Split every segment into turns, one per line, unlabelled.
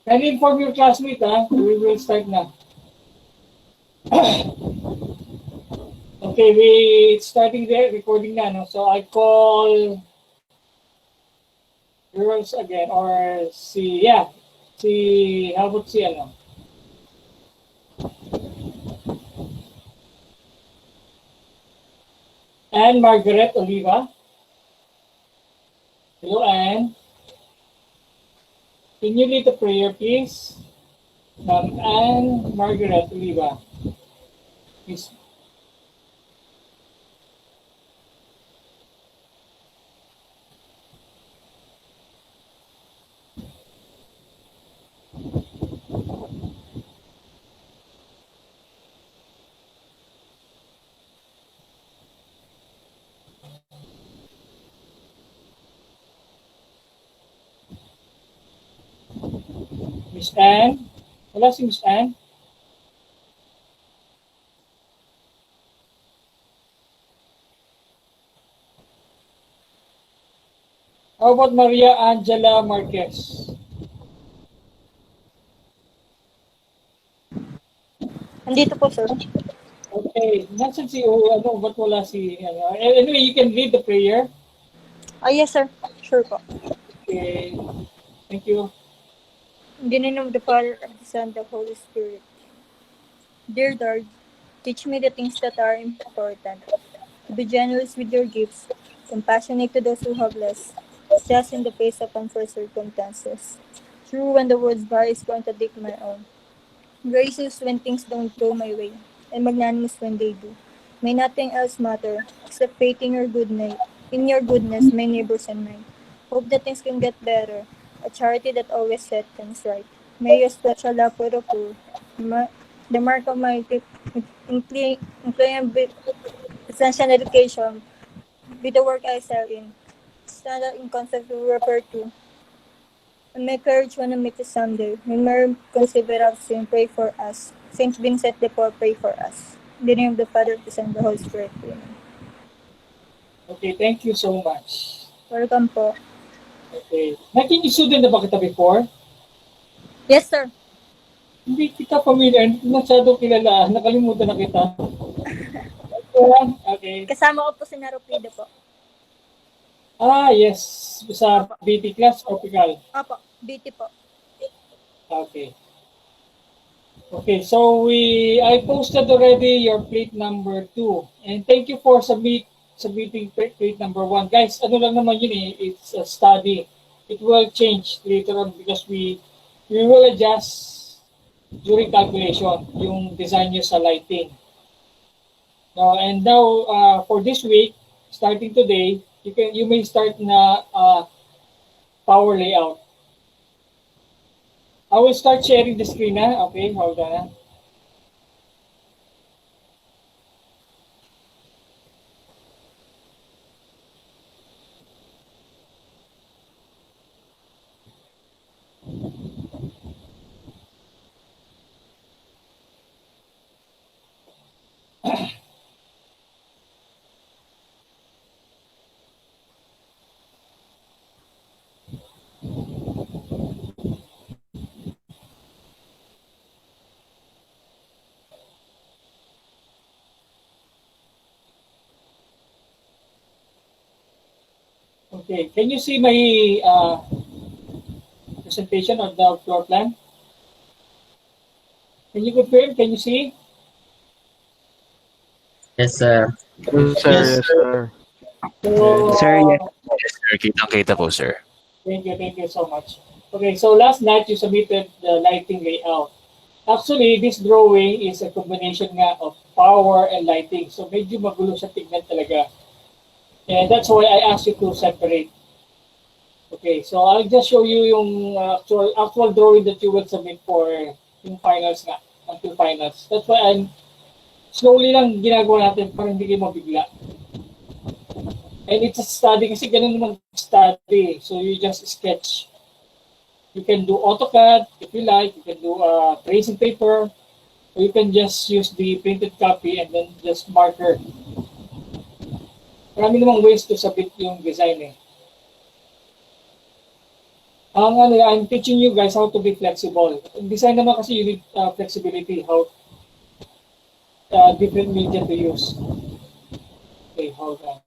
Can you inform your classmate, we will start na. Okay, it's starting there, recording na, no? So I call girls again, or how about si, Anne Margaret Oliva. Hello, Anne. Can you lead the prayer, please? Anne Margaret Oliva. Please. Miss Anne? Wala si Miss Anne? How about Maria Angela Marquez?
Nandito po, sir.
Okay. Nasaan si, ba't wala si, Anyway, you can read the prayer.
Yes, sir. Sure po.
Okay. Thank you.
In the name of the Father, of the Son, and the Holy Spirit. Dear Lord, teach me the things that are important. To be generous with your gifts, compassionate to those who have less, just in the face of unfair circumstances. True when the world's varies contradict my own. Gracious when things don't go my way, and magnanimous when they do. May nothing else matter except faith in your goodness, my neighbors and mine. Hope that things can get better. A charity that always sets things right. May your special love for the poor, the mark of my inclined essential education, be the work I excel in. Stand out in concept we refer to. And may courage when I meet you someday. May Mary consider of sin, pray for us. Saint Vincent de Paul, pray for us. In the name of the Father, the Son, and the Holy Spirit. Amen.
Okay, thank you so much.
Welcome po.
Okay. Naging student na ba kita before?
Yes, sir.
Hindi kita familiar, hindi ko masyado kilala. Nakalimutan na kita. Okay.
Kasama ko po si Naroplido po.
Yes. Sa BT class, tropical.
Opo, BT po.
Okay. Okay, so I posted already your plate number 2. And thank you for submitting plate number 1. Guys, ano lang naman yun it's a study. It will change later on because we will adjust during calculation yung design nyo sa lighting. And now for this week, starting today, you may start na power layout. I will start sharing the screen na. Okay, hold on. Okay, can you see my presentation of the floor plan? Can you confirm? Can you see?
Yes, sir.
Yes, sir. Yes, sir.
So,
Sir, yes.
Yes, sir. Kitang-kita po, sir.
Thank you so much. Okay, so last night you submitted the lighting layout. Actually, this drawing is a combination nga of power and lighting. So medyo magulo sa tignan talaga. And that's why I asked you to separate. Okay, so I'll just show you yung actual drawing that you will submit for yung finals nga, until finals. That's why I'm slowly lang ginagawa natin para hindi kayo mabigla. And it's a study kasi ganun naman study. So you just sketch. You can do AutoCAD if you like. You can do tracing paper. Or you can just use the printed copy and then just marker. Marami namang ways to submit yung design I'm teaching you guys how to be flexible. Design naman kasi you need flexibility, how different media to use. Okay, hold on.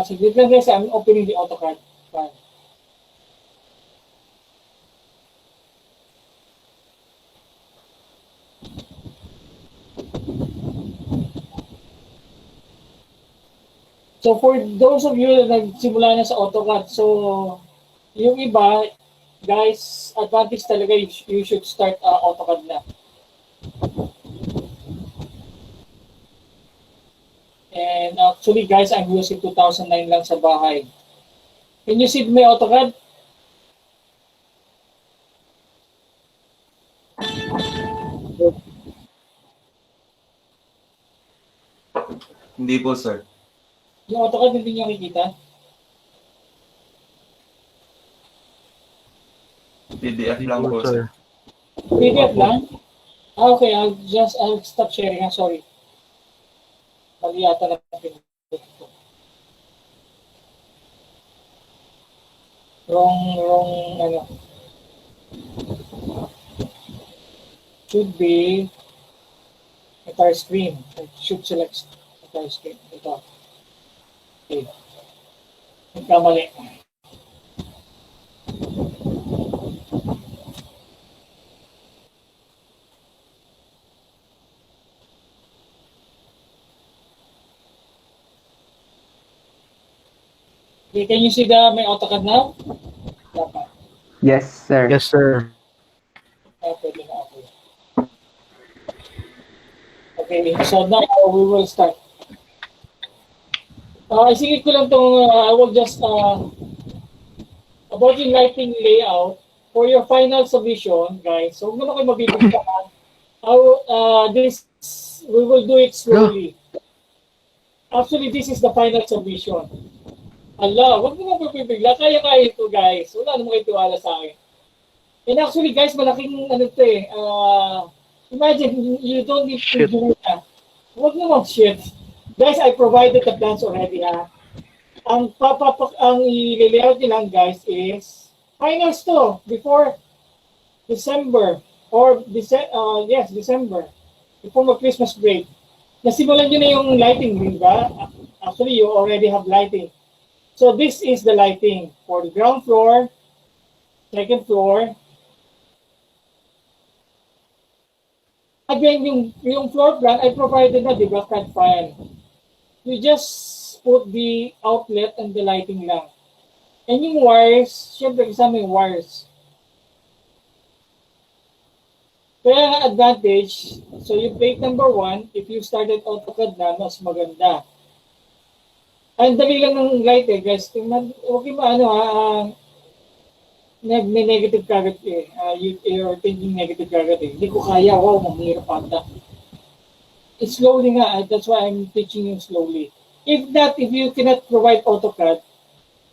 Saglit lang guys, I'm opening the AutoCAD file. So for those of you na nagsimula na sa AutoCAD, so yung iba, guys, advantage talaga, you should start AutoCAD na. And actually guys, I'm using 2009 lang sa bahay. Can you see my AutoCAD?
Hindi po, sir.
Yung AutoCAD hindi nyo nakikita?
PDF lang po, sir.
PDF lang? Okay, I'll stop sharing. Sorry. Mali yata na pinag ko. Wrong, ano. Should be entire screen. It should select entire screen. Ito. Okay. Nagkamali. Okay, can you see my AutoCAD now? Dapat.
Yes, sir.
Yes, sir.
Pwede na ako. Okay, so now we will start. Isingit ko lang itong, I will just, about yung lighting layout, for your final submission, guys, so huwag naman kayo mabibigyan. This, we will do it slowly. Actually, this is the final submission. Allah, huwag naman mabibigla. Kaya-kaya ito, guys. Wala naman kayo tiwala sa akin. And actually, guys, malaking, ano ito eh, imagine, you don't need to do that. Huwag naman, shit. Guys, I provided the plans already, ha. Ang i-layout nyo lang, guys, is finals to, before December, or, December, before mag-Christmas break. Nasimulan nyo na yung lighting, di ba? Actually, you already have lighting. So this is the lighting for the ground floor, second floor. Again, yung floor plan, I provided na, di ba, CAD file. You just put the outlet and the lighting lang. And yung wires, syempre kasama yung wires. Kaya nga advantage, so yung plate number 1, if you started AutoCAD na, mas maganda. Ang dali lang ng light eh, guys. Okay ba, negative kagad eh. You're thinking negative kagad eh. Hindi ko kaya, wow, mahirap ata. It's slowly nga, that's why I'm teaching you slowly. If you cannot provide AutoCAD,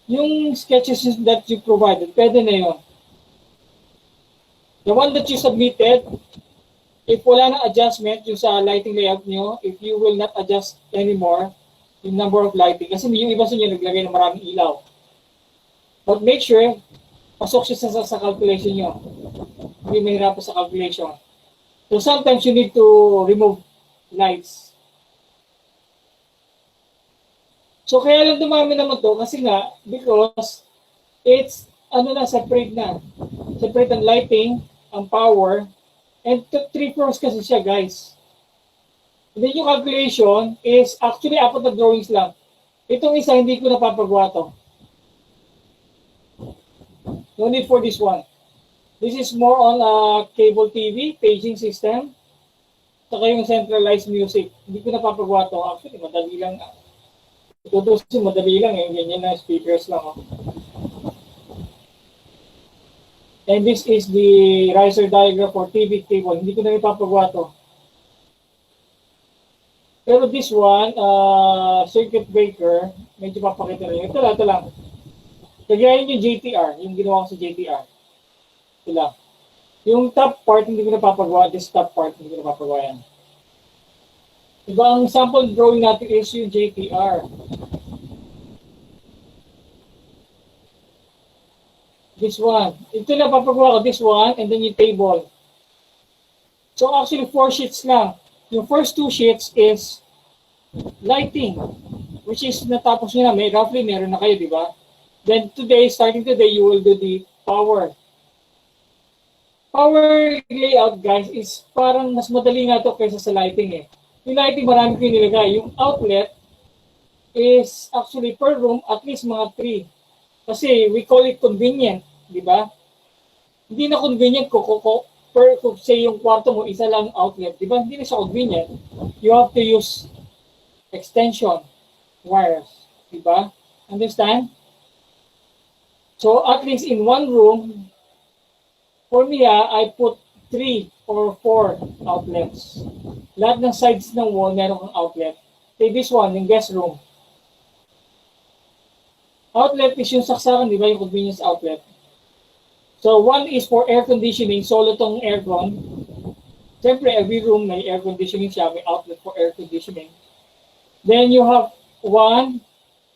yung sketches that you provided, pwede na yun. The one that you submitted, if wala na adjustment yung sa lighting layout nyo, if you will not adjust anymore, yung number of lighting, kasi yung iba sa inyo naglagay ng maraming ilaw. But make sure, pasok siya sa calculation nyo. Hindi mahirapan sa calculation. So sometimes you need to remove lights. So kaya lang dumami naman to kasi nga, because it's, separate na. Separate ang lighting, ang power, and 3 floors kasi siya, guys. And then yung calculation is actually apat na drawings lang. Itong isa, hindi ko napapagawa to. No need for this one. This is more on cable TV, paging system, saka yung centralized music. Hindi ko napapagawa to. Actually, madali lang. Ito madali lang. Ganyan na, speakers lang. Oh. And this is the riser diagram for TV cable. Hindi ko na ipapagawa to. Pero this one, circuit breaker, medyo papakita rin. Ito lang. Kagaya yung JTR, yung ginawa ko sa JTR. Ito lang. Yung top part, hindi ko napapagawa. This top part, hindi ko napapagawa yan. Diba, ang sample drawing natin is yung JTR. This one. Ito lang papagawa ko. This one, and then yung table. So actually, 4 sheets lang. Yung first 2 sheets is lighting, which is natapos nyo na. Roughly, meron na kayo, di ba? Then today, starting today, you will do the power. Power layout, guys, is parang mas madali nga to kaysa sa lighting eh. Yung lighting, marami ko yung nilagay. Yung outlet is actually per room, at least mga 3. Kasi we call it convenient, di ba? Hindi na convenient kung say yung kwarto mo, isa lang outlet, di ba? Hindi na siya convenient. You have to use extension wires, di ba? Understand? So at least in one room, for me, I put 3 or 4 outlets. Lahat ng sides ng wall, meron kang outlet. Okay, this one, yung guest room. Outlet is yung saksakan, di ba? Yung convenience outlet. So one is for air conditioning, solo tong aircon. Siyempre, every room may air conditioning siya, may outlet for air conditioning. Then you have 1,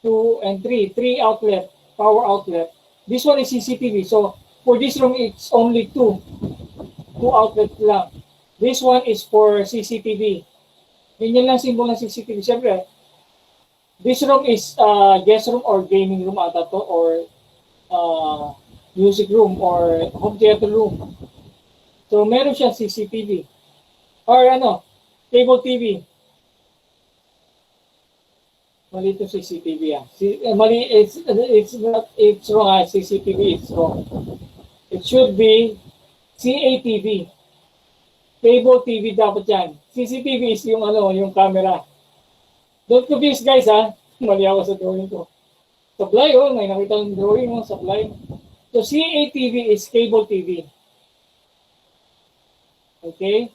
2, and 3. 3 outlet, power outlet. This one is CCTV. So for this room, it's only 2 outlets lang. This one is for CCTV. Ganyan lang symbol ng CCTV. Siyempre, this room is guest room or gaming room ata to, or music room or home theater room. So meron siyang CCTV or cable TV. Mali ito CCTV mali, it's wrong. CCTV, it's wrong. It should be CATV. Cable TV dapat yan. CCTV is yung yung camera. Don't confuse, guys, mali ako sa drawing ko. Supply, may nakita ng drawing mo, supply. So CATV is cable TV. Okay?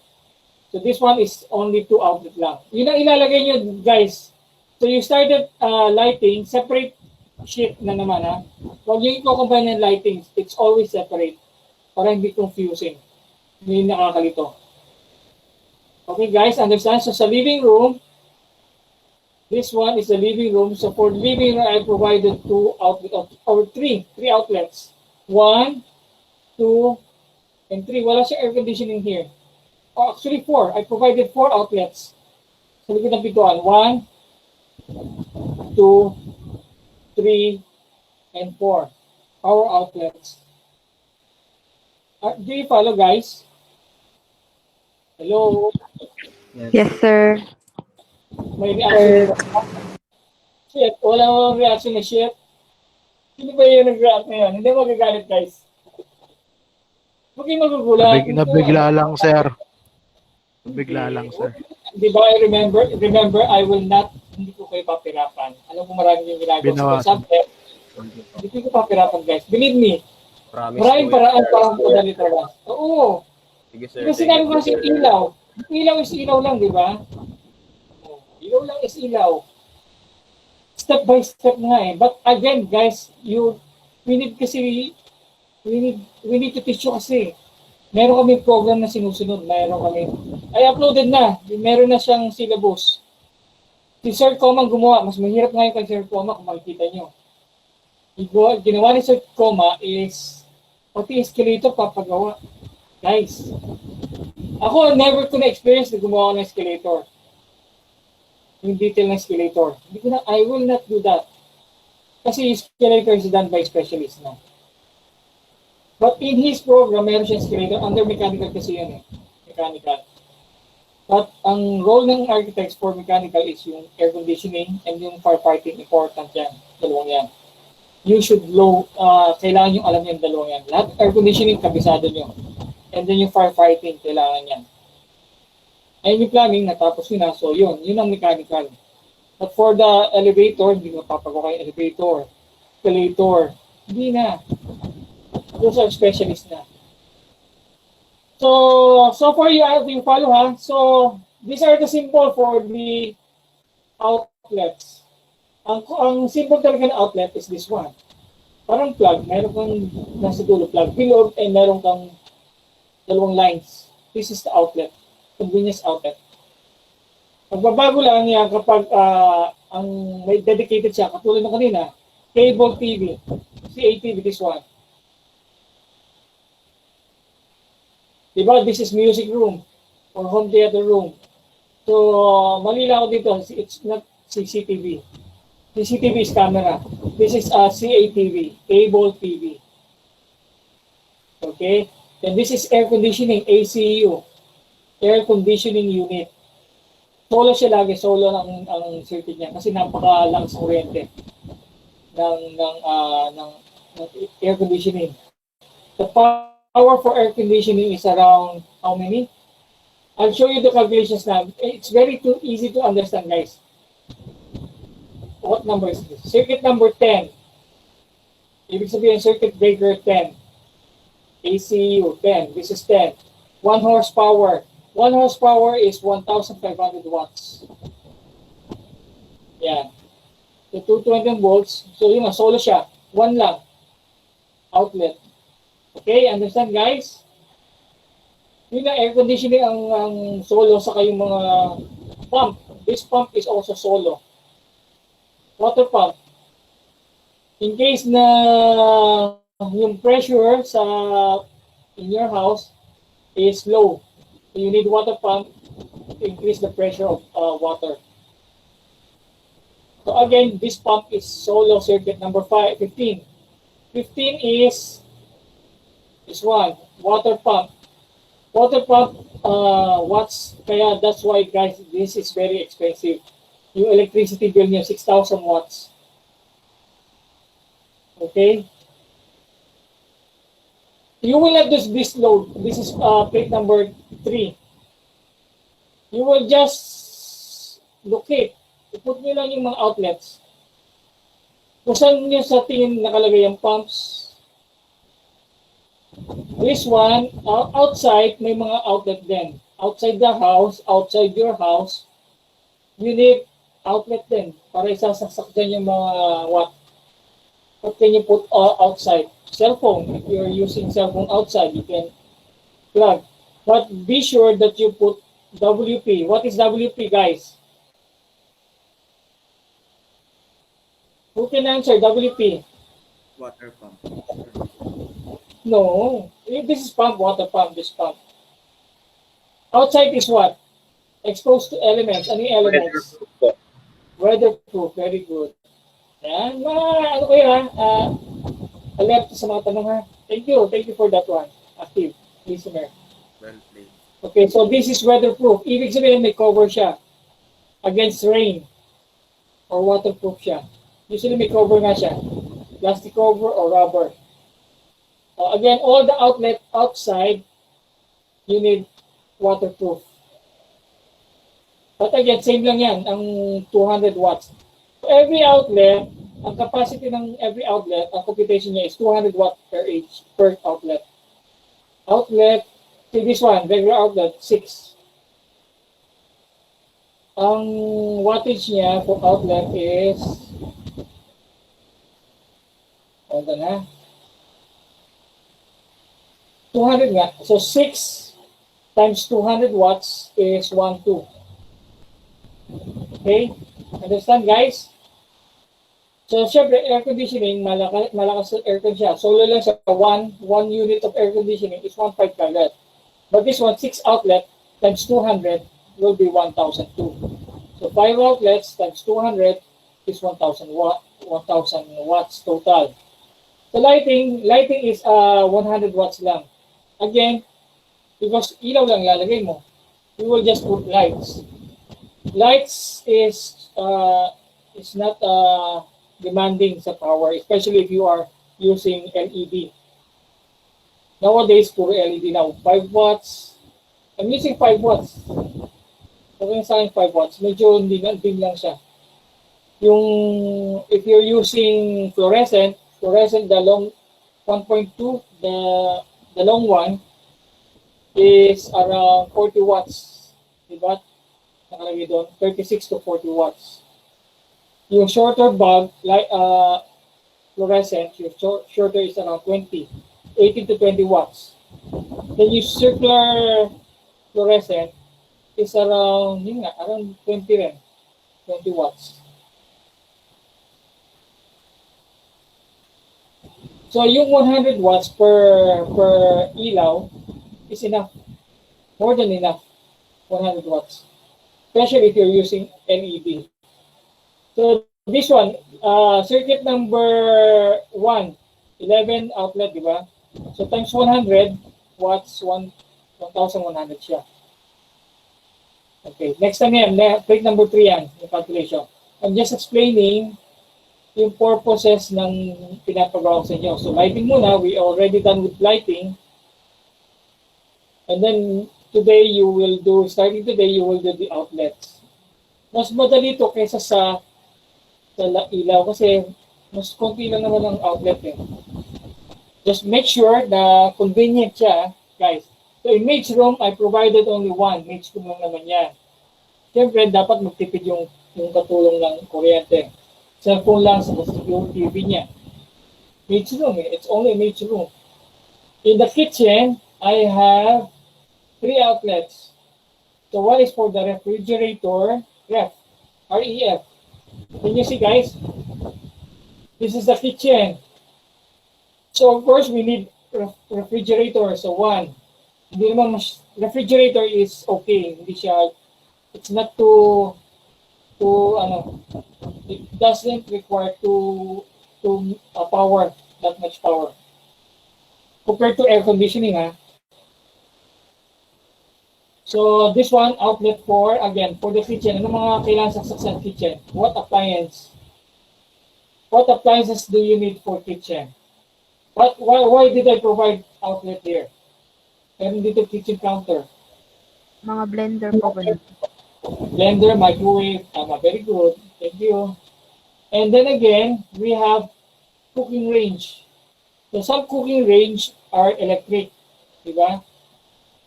So this one is only 2 outlet lang. Yun ang ilalagay nyo, guys. So you started lighting, separate sheet na naman, Huwag yung i-combine ng lighting, it's always separate. Para hindi confusing. Hindi nakakalito. Okay, guys, understand? So sa living room, this one is the living room. So for the living room, I provided 2 outlets, or 3 outlets. 1, 2, and 3. Wala siya air conditioning here. Oh, actually 4. I provided 4 outlets. Sa likod ng pintuan. 1, 2, 3, and 4. Power outlets. Do you follow, guys? Hello?
Yes, sir.
May reaction. Shit, wala reaction na shit. Sino ba yung nag-react na yun? Hindi magagalit, guys. Huwag kayong magugulat.
Nabigla lang, sir. Nabigla lang, sir.
Di ba, remember, I will not, hindi ko kayo papirapan. Alam ko marami yung ginagawa sa subject. Hindi ko papirapan, guys. Believe me. Maraming paraan para madali talaga. Oo.
Sige, sir.
Kasi sinabi ko kasi ilaw. Ilaw is ilaw lang, di ba? Ilaw lang is ilaw. Step by step nga eh. But again, guys, we need to teach you kasi. Meron kami program na sinusunod. I uploaded na. Meron na siyang syllabus. Si Sir Coma gumawa. Mas mahirap nga yung kay Sir Coma kung makikita nyo. Ginawa ni Sir Coma is pati escalator papagawa. Guys, ako never ko na-experience na gumawa ng escalator. yung detail ng escalator. I will not do that. Kasi escalator is done by specialist na. But in his program, meron siya escalator. Under mechanical kasi yun eh. Mechanical. But ang role ng architects for mechanical is yung air conditioning and yung firefighting. Important yan. Dalawang yan. You should kailangan yung alam yung dalawang yan. Lahat air conditioning, kabisado nyo. And then yung firefighting, kailangan yan. And yung plumbing, natapos yun na. So yun ang mechanical. But for the elevator, hindi mapapagawa kayo elevator, escalator. Hindi na. Those are specialist na. So far you have to follow ha. So these are the symbol for the outlets. Ang symbol talaga ng outlet is this one. Parang plug, meron kang nasa dulo plug below and meron kang dalawang lines. This is the outlet. Convenience outlet. Magbabago lang yan kapag ang may dedicated siya, katulad ng kanina, cable TV, CATV, this one. Diba, this is music room or home theater room. So, mali lang ako dito, it's not CCTV. CCTV is camera. This is CATV, cable TV. Okay? And this is air conditioning, ACU, air conditioning unit. Solo siya lagi, solo ang circuit niya kasi napakalakas kuryente ng air conditioning. The power for air conditioning is around how many? I'll show you the calculations now. It's very easy to understand, guys. What number is this? Circuit number 10. Ibig sabihin, circuit breaker 10. ACU 10. This is 10. 1 horsepower. 1 horsepower is 1,500 watts. Yan. So 220 volts. So yun na, solo siya. 1 lang. Outlet. Okay, understand guys? Yun na, air conditioning ang solo sa kayong mga pump. This pump is also solo. Water pump. In case na yung pressure in your house is low, you need water pump to increase the pressure of water. So again, this pump is solo circuit number 15. 15 is this one, water pump. Water pump, watts, kaya that's why guys, this is very expensive. Yung electricity bill niya, 6,000 watts. Okay? You will not use this load. This is plate number 3. You will just locate. Iput nyo lang yung mga outlets. Kung saan nyo sa tingin nakalagay yung pumps. This one, outside, may mga outlet din. Outside the house, outside your house, you need outlet din para isasaksak dyan yung mga what can you put outside? Cellphone. If you're using cellphone outside, you can plug. But be sure that you put WP. What is WP, guys? Who can answer WP?
Water pump.
No. This is pump, water pump, this pump. Outside is what? Exposed to elements. Ano yung elements? Weatherproof. Very good. Yan. Ano kayo ha? Alert sa mga tanong ha. Thank you for that one. Active listener.
Well played.
Okay, so this is weatherproof. Ibig sabihin may cover siya against rain or waterproof siya. Usually may cover nga siya. Plastic cover or rubber. Again, all the outlet outside, you need waterproof. But again, same lang yan, ang 200 watts. So every outlet, ang capacity ng every outlet, ang computation niya is 200 watts per outlet. Outlet, see this one, regular outlet, 6. Ang wattage niya for outlet is, hold on ha, 200 nga. So 6 times 200 watts is 1,2. Okay? Understand guys? So syempre, air conditioning, malakas sa aircon siya. Solo lang sa 1 unit of air conditioning is 1.5 kW. But this one, 6 outlet times 200 will be 1,002. So 5 outlets times 200 is 1,000 watts total. So lighting is 100 watts lang. Again, because ilaw lang lalagay mo, you will just put lights. Lights is not demanding sa power, especially if you are using LED. Nowadays, puro LED now. 5 watts. I'm using 5 watts. Okay sa akin 5 watts. Medyo hindi lang siya. Yung, if you're using fluorescent, the long 1.2, the long one is around 40 watts. Diba? Nakalagay doon, 36 to 40 watts. Yung shorter bulb, like fluorescent, yung shorter is around 18 to 20 watts. Then yung circular fluorescent is around, around 20 rin, 20 watts. So yung 100 watts per ilaw is enough, more than enough, 100 watts. Especially if you're using LED. So this one, circuit number 1, 11 outlet, di ba? So times 100 watts, 1,100 siya. Okay, next time yan, plate number 3 yan, yung calculation. I'm just explaining yung purposes ng pinapagawa sa inyo. So lighting muna, we already done with lighting. And then today starting today, you will do the outlets. Mas madali ito kaysa sa ilaw kasi mas konti lang naman ang outlet eh. Just make sure na convenient siya, guys. So in Mage Room, I provided only one. Mage Room lang naman yan. Siyempre, dapat magtipid yung katulong ng kuryente. Cellphone lang sa yung TV niya. Mage Room eh. It's only a Mage Room. In the kitchen, I have 3 outlets. So one is for the refrigerator, REF. Can you see, guys? This is the kitchen. So of course we need refrigerator. So 1. Hindi naman refrigerator is okay. Hindi siya. It's not too it doesn't require to power, that much power. Compared to air conditioning, ha. So this one, outlet for the kitchen. Ano mga kailangan saksak sa kitchen? What appliances do you need for kitchen? Why did I provide outlet here? Meron dito kitchen counter.
Mga blender po ba?
Blender, microwave, very good. Thank you. And then again, we have cooking range. So some cooking range are electric, diba?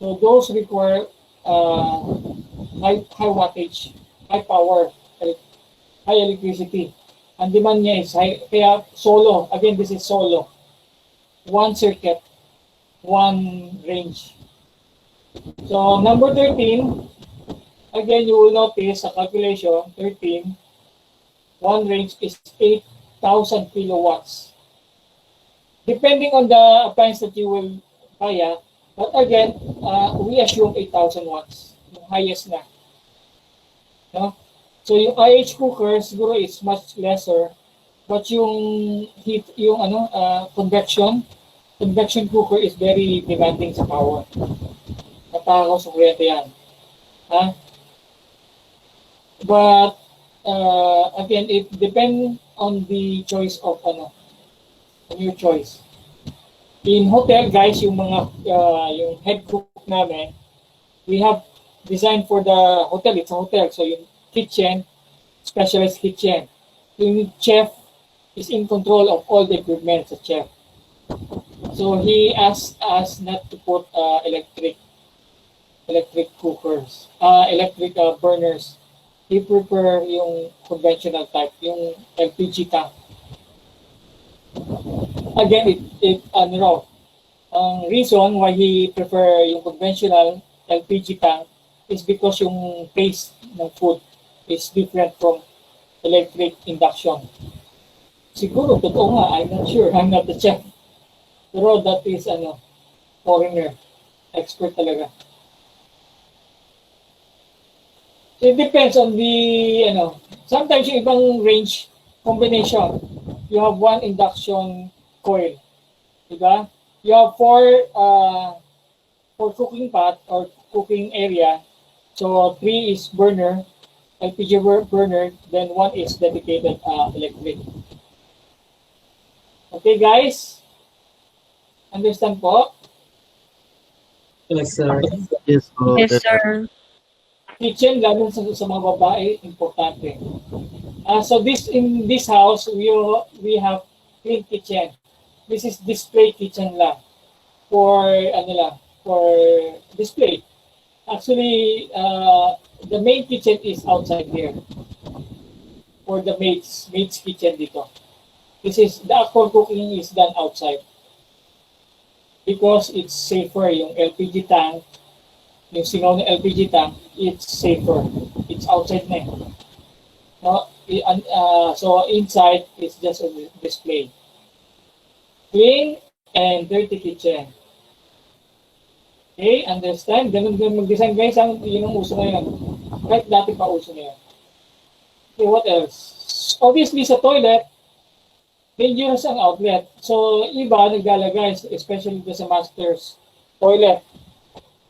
So those require high wattage, high power, high electricity. Ang demand niya is high, kaya solo. Again, this is solo. 1 circuit, 1 range. So number 13, again, you will notice sa calculation, 13, 1 range is 8,000 kilowatts. Depending on the appliance that you will kaya, but again, we assume 8,000 watts, yung highest na. No? So yung IH cooker siguro is much lesser, but yung heat, yung convection cooker is very demanding sa power. Natakaw sa kuryente yan. Ha? But again, it depends on the choice of on your choice. In hotel, guys, yung mga yung head cook namin, we have designed for the hotel. It's a hotel, so yung kitchen, specialized kitchen. Yung chef is in control of all the equipment sa chef. So he asked us not to put electric cookers, electric burners. He prefer yung conventional type, yung LPG tank. Again, ang reason why he prefer yung conventional LPG tank is because yung taste ng food is different from electric induction. Siguro, totoo nga, I'm not sure, I'm not the chef. Pero that is, foreigner, expert talaga. It depends on the, sometimes yung ibang range combination, you have one induction coil. Diba? You have four cooking pot or cooking area. So 3 is burner, LPG burner, then 1 is dedicated electric. Okay, guys? Understand po?
Yes, sir.
Yes, po.
Yes, sir.
Kitchen, lalo sa mga babae, importante. So in this house, we have clean kitchen. This is display kitchen lang for display. Actually, the main kitchen is outside here for the maid's kitchen dito. This is the actual cooking is done outside because it's safer. Yung LPG tank, yung singaw ng LPG tank, it's safer. It's outside na eh. No? So inside, it's just a display. Clean and dirty kitchen. Okay, understand? Ganun mag-design guys, yun ang uso ngayon. Kahit dati pa uso na yun. Okay, what else? Obviously sa toilet, dangerous ang outlet. So iba naglalagay, especially sa master's toilet.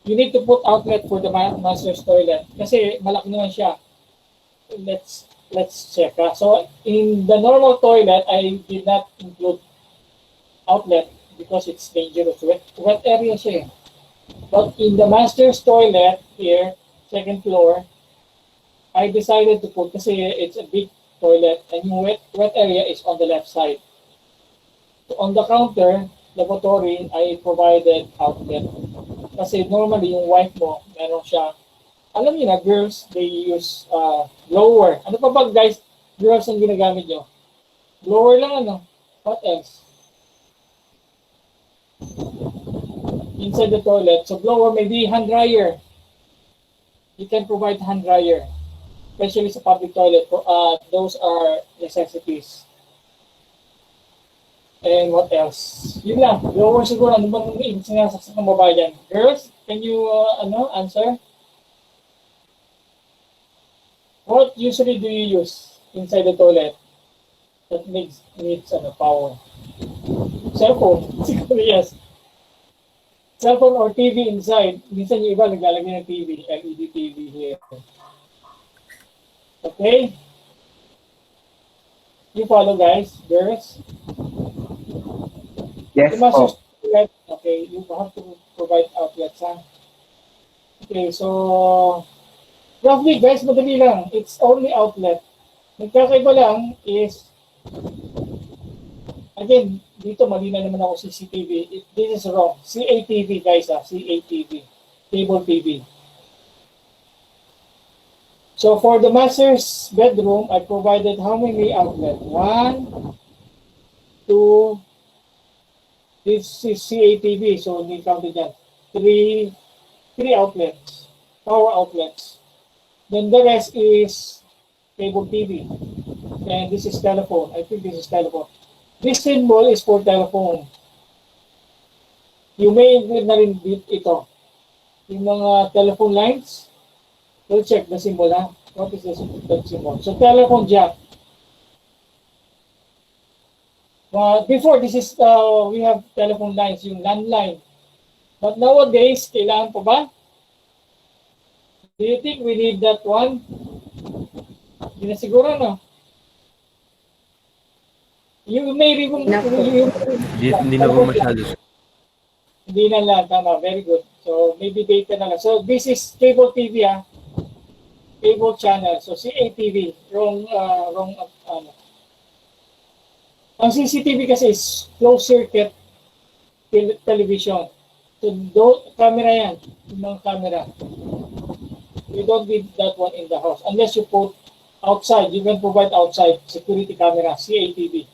You need to put outlet for the master's toilet kasi malaki naman siya. Let's check. So in the normal toilet, I did not include outlet because it's dangerous. Wet area siya. But in the master's toilet here, second floor, I decided to put kasi it's a big toilet and yung wet area is on the left side. So on the counter, lavatory, I provided outlet. Kasi normally yung wife mo, meron siya, alam niyo na, girls, they use blower. Ano pa ba guys, girls ang ginagamit nyo? Blower lang What else? Inside the toilet. So blower, maybe hand dryer. You can provide hand dryer. Especially sa public toilet. Those are necessities. And what else? Yun lang. Blower siguro. Ano bang ibig sinasaksak ng babae dyan? Girls, can you answer? What usually do you use inside the toilet that needs power? Cellphone. Siguro yes. Cellphone or TV inside. Minsan yung iba naglalagay ng TV, LED TV here. Okay? You follow guys, girls?
Yes,
po. Okay, you have to provide outlets, ha? Okay, so roughly guys, madali lang. It's only outlet. Nagkakaiba lang is again, dito mali na naman ako CCTV. This is wrong. CATV guys, CATV. Cable TV. So for the master's bedroom, I provided how many outlets? 1, 2, this is CATV, so hindi counted yan. 3 outlets, power outlets. Then the rest is cable TV. And this is telephone. I think this is telephone. This symbol is for telephone. You may include na rin ito. Yung mga telephone lines, we'll check the symbol, ha? What is the symbol? So telephone jack. Before, this is, we have telephone lines, yung landline. But nowadays, kailangan pa ba? Do you think we need that one? Hindi na siguro, no? You may remove...
Hindi na po masyado.
Hindi na lang, tama. Very good. So, maybe data na lang. So, this is cable TV, ha? Cable channel. So, CATV. Wrong. Ang CCTV kasi is closed circuit television. So, camera yan. Yung mga camera. You don't need that one in the house. Unless you put outside. You can provide outside security camera, CATV.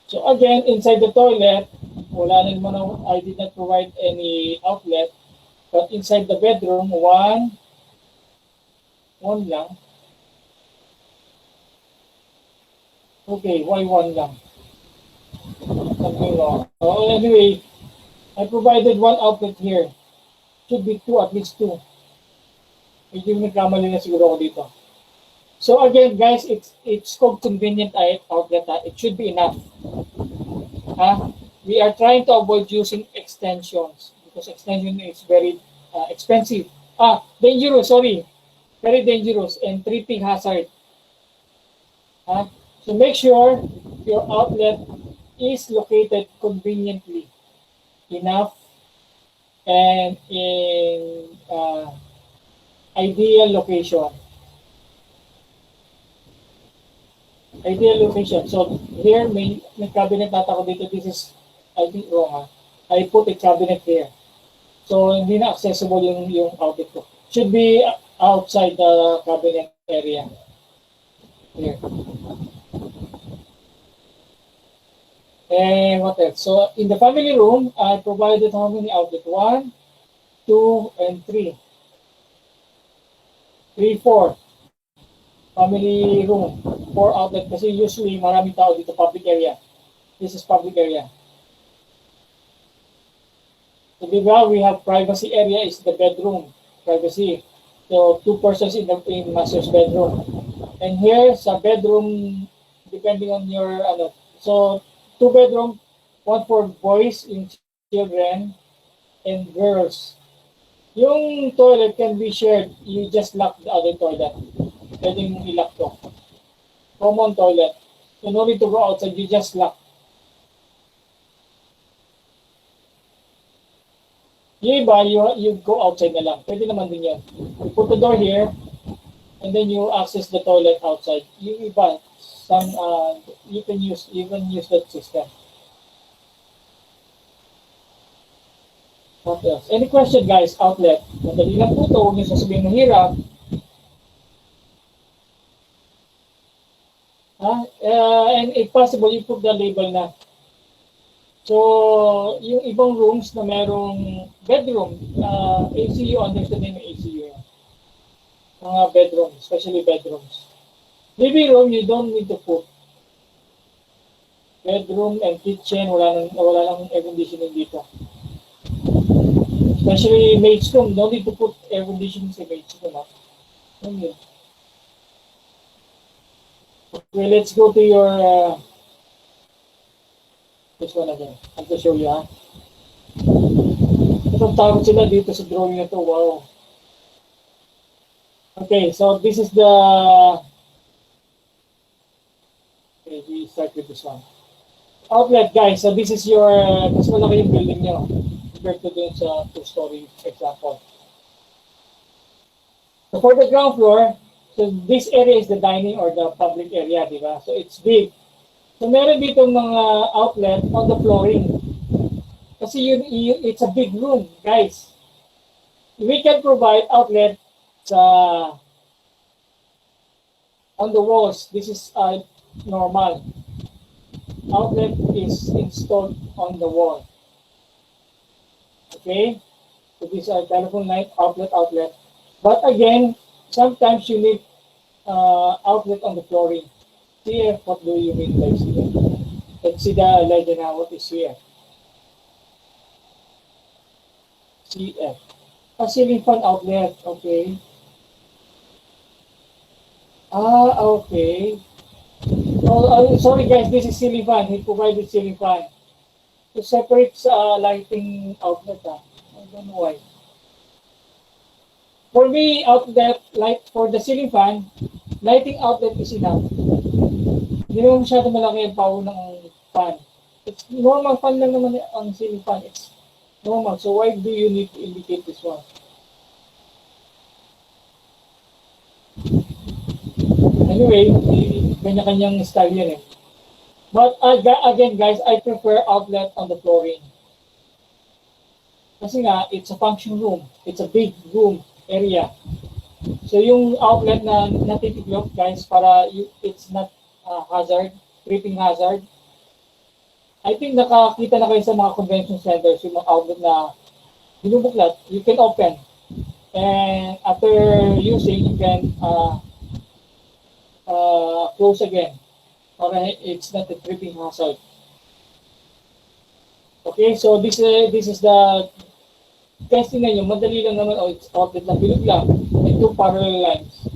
So again, inside the toilet, wala na naman, I did not provide any outlet. But inside the bedroom, one lang. Okay, why one lang? Something wrong. So anyway, I provided one outlet here. should be two, at least two. Medyo nagkamali na siguro ako dito. So again, guys, it's called convenient outlet. It should be enough. We are trying to avoid using extensions because extension is very expensive. Dangerous, sorry. Very dangerous and tripping hazard. So make sure your outlet is located conveniently enough and in ideal location. Ideal location. So here may cabinet nata ko dito. This is, I think wrong I put a cabinet here. So hindi na accessible yung outlet ko. Should be outside the cabinet area. Here. And what else? So in the family room, I provided how many outlets? 1, 2, and 3. 3, 4. Family room. 4 outlets. Kasi usually maraming tao dito, public area. This is public area. So diba, we have privacy area is the bedroom. Privacy. So 2 persons in master's bedroom. And here sa bedroom, depending on your so 2 bedroom, 1 for boys and children and girls. Yung toilet can be shared. You just lock the other toilet. Pwedeng i-lock to. Common toilet. So no need to go outside. You just lock. Yung iba, you go outside na lang. Pwede naman din yan. You put the door here and then you access the toilet outside. Yung iba, some you can use that system. What else? Any question, guys? Outlet. Madali lang po ito. Huwag niyo sasabihin ng hirap. And if possible, you put the label na. So, yung ibang rooms na merong bedroom, ACU, understand name yung ACU. Mga bedrooms, especially bedrooms. Living room, you don't need to put. Bedroom and kitchen, wala lang air conditioning dito. Especially maid's room, don't need to put air conditioning sa maid's room. No need. Okay, let's go to your this one again. I'm to show you, Itong tawag sila dito sa drawing na to. Wow. Okay, so this is the we start with this one. Outlet, guys. So this is your mas malaki yung building nyo compared to dun sa 2-story example. So for the ground floor, so this area is the dining or the public area, di ba? So it's big. So meron dito mga outlet on the flooring. Kasi it's a big room, guys. We can provide outlet on the walls. This is normal. Outlet is installed on the wall. Okay? So these are telephone line, outlet. But again, sometimes you need outlet on the flooring. CF, what do you mean by CF? Let's see the legend now. What is CF? CF. Ceiling fan outlet. Okay. Okay. Oh, sorry guys, this is ceiling fan. He provided ceiling fan. To separate lighting outlet. I don't know why. For me, outlet, light for the ceiling fan, lighting outlet is enough. Hindi naman masyado malaki ang power ng fan. It's normal fan lang naman ang ceiling fan. It's normal. So why do you need to indicate this one? Anyway, kanya-kanyang style yan eh. But again guys, I prefer outlet on the flooring. Kasi nga, it's a function room. It's a big room area. So yung outlet na natitiklop guys, para it's not hazard, tripping hazard. I think nakakita na kayo sa mga convention centers, yung mga outlet na binubuklat, you can open. And after using, you can close again. Para it's not a tripping hazard. Okay, so this is the testing na nyo, madali lang naman, it's outlet lang, bilog lang, may two parallel lines.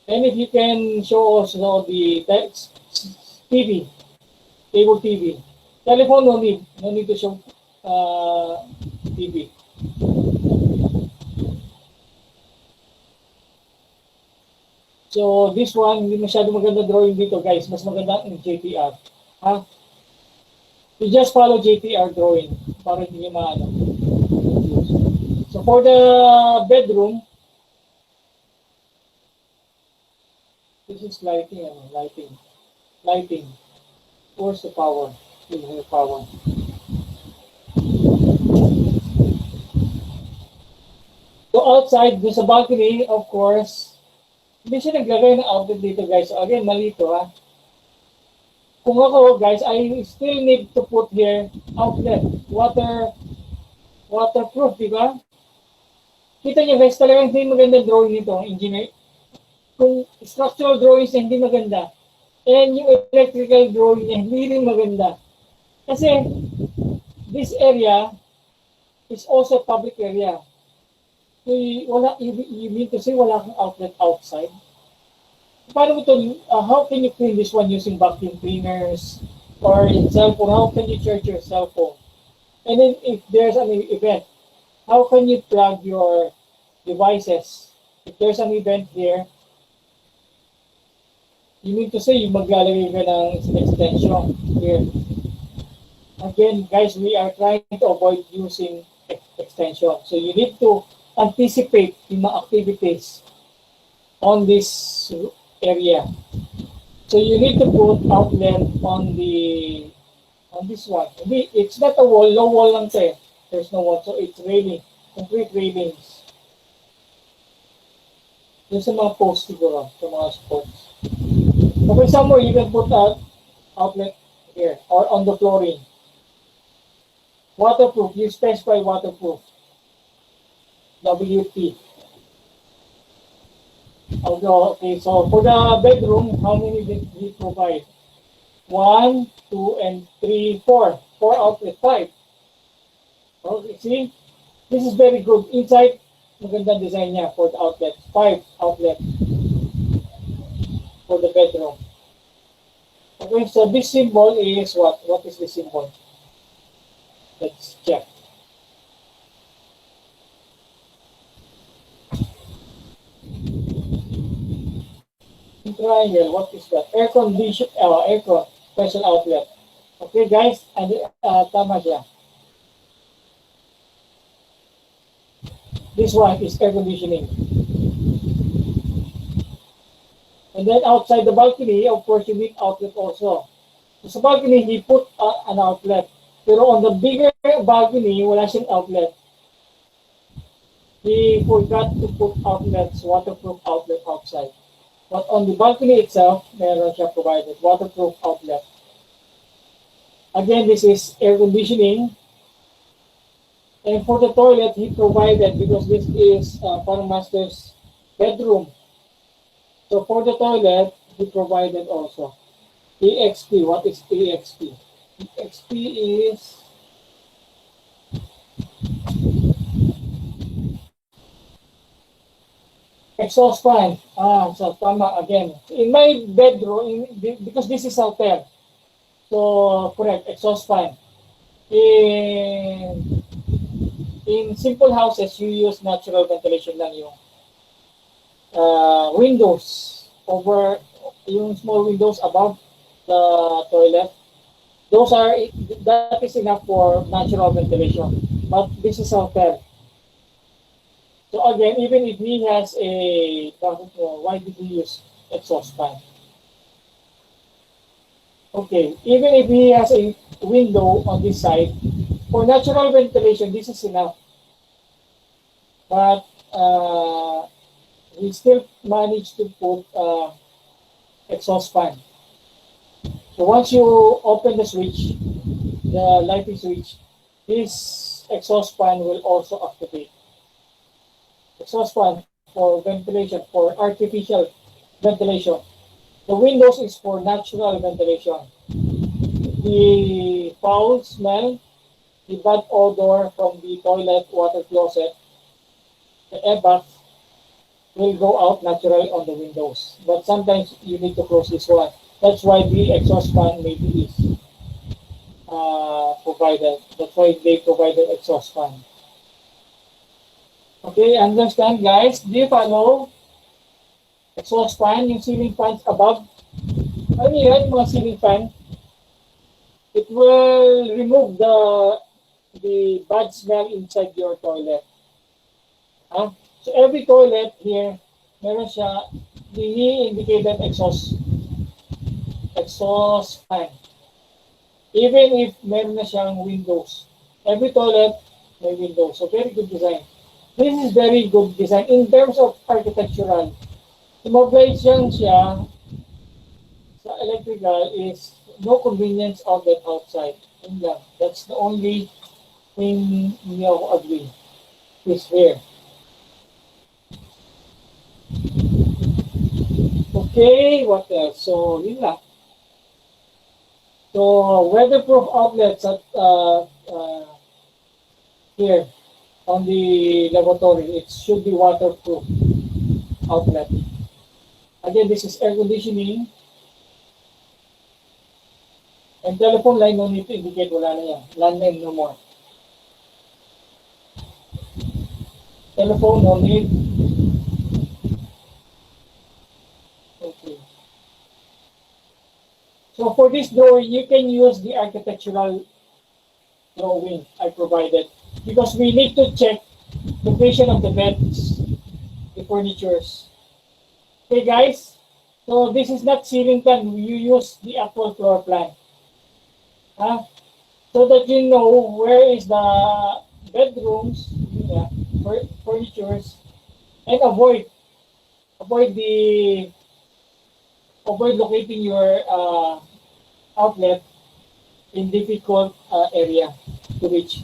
And if you can show also the text, TV, cable TV. Telephone, no need to show TV. So this one, hindi masyado maganda drawing dito guys, mas maganda ang JTR. Ha? You just follow JTR drawing para hindi nyo maano. So for the bedroom, this is lighting, lighting. Where's the power? The power. So outside, sa balcony, of course, hindi siya naglagay ng outlet dito guys. So again, mali ito ha. Kung ako guys, I still need to put here outlet, waterproof, di ba? Kita niyo guys, talagang hindi maganda drawing nito, engineer. Kung structural drawings niya hindi maganda, and yung electrical drawing niya hindi rin maganda. Kasi this area is also public area. So, you mean to say wala kang outlet outside? Paano mo ito, how can you clean this one using vacuum cleaners or in cell phone? How can you charge your cell phone? And then if there's an event, how can you plug your devices? If there's an event here, you mean to say yung maglalagay ka ng extension here. Again, guys, we are trying to avoid using extension. So you need to anticipate yung mga activities on this area. So you need to put outlet on this one. It's not a wall, low wall lang ito eh. There's no wall. So it's railing, complete railings. Yung sa mga posts siguro, sa mga sports. Okay, somewhere you can put out outlet here or on the flooring. Waterproof, you specify waterproof. WP. Okay, so for the bedroom, how many did we provide? 1, 2, and 3, 4. 4 outlet, 5. Okay, see? This is very good. Inside, magandang design niya for the outlet. 5 outlet for the bedroom. Okay, so this symbol is what? What is this symbol? Let's check. Triangle, what is that? Air condition, aircon, special outlet. Okay guys, and tama siya. This one is air conditioning. And then outside the balcony, of course, you need outlet also. So sa balcony, he put an outlet. Pero on the bigger balcony, wala siyang outlet. He forgot to put outlets, waterproof outlet outside. But on the balcony itself, meron siya provided waterproof outlet. Again, this is air conditioning. And for the toilet, he provided, because this is Parang Master's bedroom. So for the toilet, he provided also EXP. What is EXP? EXP is exhaust fan. So tama again. In my bedroom, because this is hotel, so correct, exhaust fan. In simple houses, you use natural ventilation lang yung windows over yung small windows above the toilet. That is enough for natural ventilation. But this is hotel. So again, even if he has why did he use exhaust fan? Okay, even if he has a window on this side, for natural ventilation, this is enough. But we still managed to put exhaust fan. So once you open the switch, the lighting switch, this exhaust fan will also activate. Exhaust fan for ventilation, for artificial ventilation. The windows is for natural ventilation. The foul smell the bad odor from the toilet water closet, the evac will go out naturally on the windows. But sometimes you need to close this one. That's why the exhaust fan maybe is provided. That's why they provided exhaust fan. Okay, understand guys? Do you follow? Exhaust fan, yung ceiling fans above. Ano yan, mga ceiling fan? It will remove the bad smell inside your toilet. Huh? So every toilet here, meron siya indicated exhaust fan. Even if meron na siyang windows. Every toilet may windows. So very good design. This is very good design. In terms of architectural, immobilize siya sa electrical is no convenience outlet outside. That's the only thing we agree is here. Okay, what else? So, yun lang. So, weatherproof outlets at here on the lavatory, it should be waterproof outlet. Again, this is air conditioning. And telephone line, no need to indicate, wala na yan. Landline, no more. Telephone, no need. Okay. So for this drawing, you can use the architectural drawing I provided because we need to check location of the beds, the furnitures. Okay, guys. So this is not ceiling plan. You use the actual floor plan. So that you know where is the bedrooms, furnitures, and avoid locating your outlet in difficult area to reach.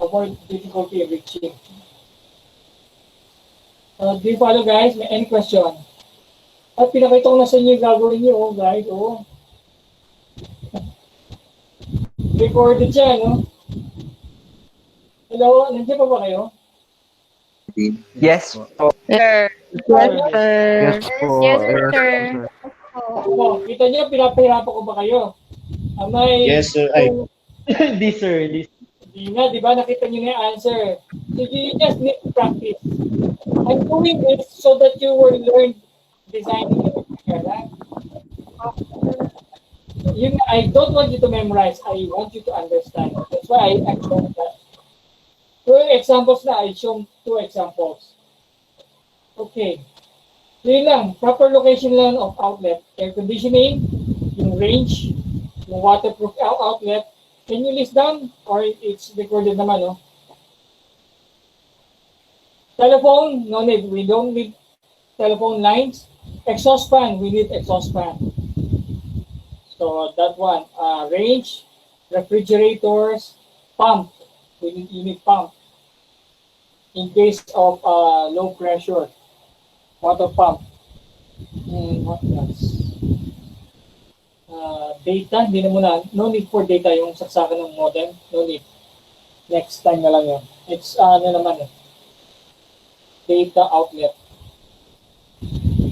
Avoid difficulty in reaching. Do you follow, guys? Any question? At pinakita ko na sa inyo yung gagawin nyo, guys. Recorded siya, no? Hello, nandiyan pa ba kayo?
Yes.
Sir.
Yes, sir.
Yes po.
Yes, sir.
Kita niyo, pinapahirapan ko ba kayo?
Yes, sir.
Hindi, sir.
Hindi na, di ba? Nakita niyo na yung answer. So you just need to practice. I'm doing this so that you will learn designing electrical. I don't want you to memorize. I want you to understand. That's why I showed that. Two examples na. I showed two examples. Okay. So yun lang. Proper location lang of outlet. Air conditioning, yung range, yung waterproof outlet. Can you list down? Or it's recorded naman, no? Telephone, no need. We don't need telephone lines. Exhaust fan, we need exhaust fan. So that one, range, refrigerators, pump. You need pump. In case of low pressure, water pump. What else? Data, hindi na muna. No need for data, yung saksakan ng modem. No need. Next time na lang yun. It's naman data outlet.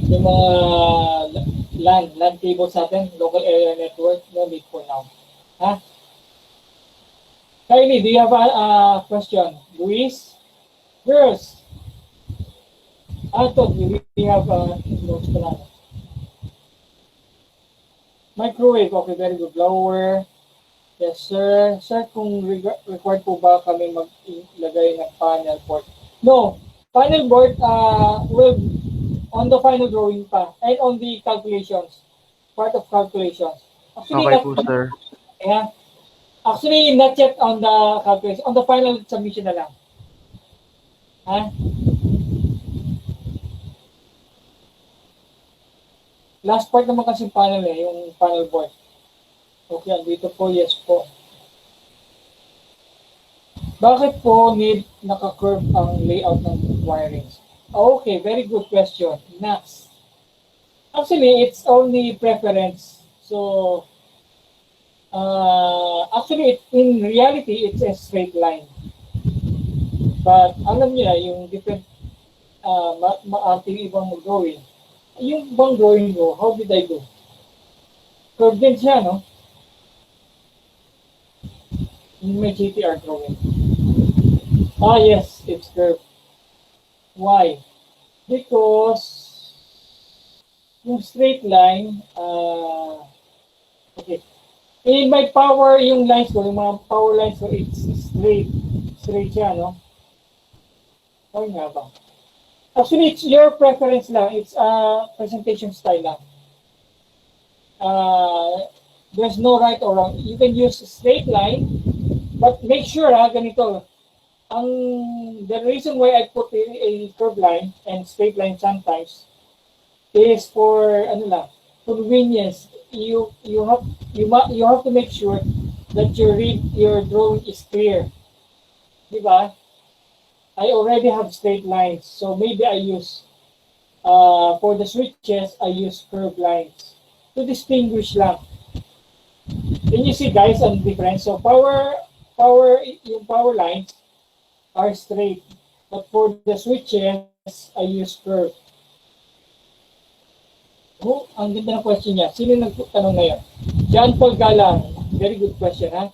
Yung mga LAN cables natin, local area network, no need for now. Kylie, do you have a question? Luis? Girls? Ito, we have notes pa lang. Microwave, okay, very good. Blower. Yes, sir. Sir, kung required po ba kami maglagay ng panel board? No. Panel board will on the final drawing pa and on the calculations. Part of calculations. Actually,
Okay po, sir.
Yeah. Actually, not yet on the calculation. On the final submission na lang. Last part naman kasi panel yung panel board. Okay, andito po, yes po. Bakit po need naka-curve ang layout ng wirings? Okay, very good question. Next. Actually, it's only preference. So, Actually, in reality, it's a straight line. But alam niyo na, yung different ating ibang drawing. Yung bang drawing ko, how did I do? Curved din siya, no? Yung may GTR drawing. Yes, it's curved. Why? Because yung straight line, okay. In my power, yung lines ko, yung mga power lines ko, it's straight. Straight siya, no? O nga ba? Actually, it's your preference lang. It's presentation style lang. There's no right or wrong. You can use straight line, but make sure, ganito. The reason why I put a curved line and straight line sometimes is for convenience. You have to make sure that your drawing is clear. Diba? I already have straight lines, so maybe I use for the switches I use curved lines to distinguish lang. Can you see, guys, ang difference? So yung power lines are straight, but for the switches I use curved. Oh, ang ganda ng question niya. Sino nagtanong na yun? John Paul Galang. Very good question, ha?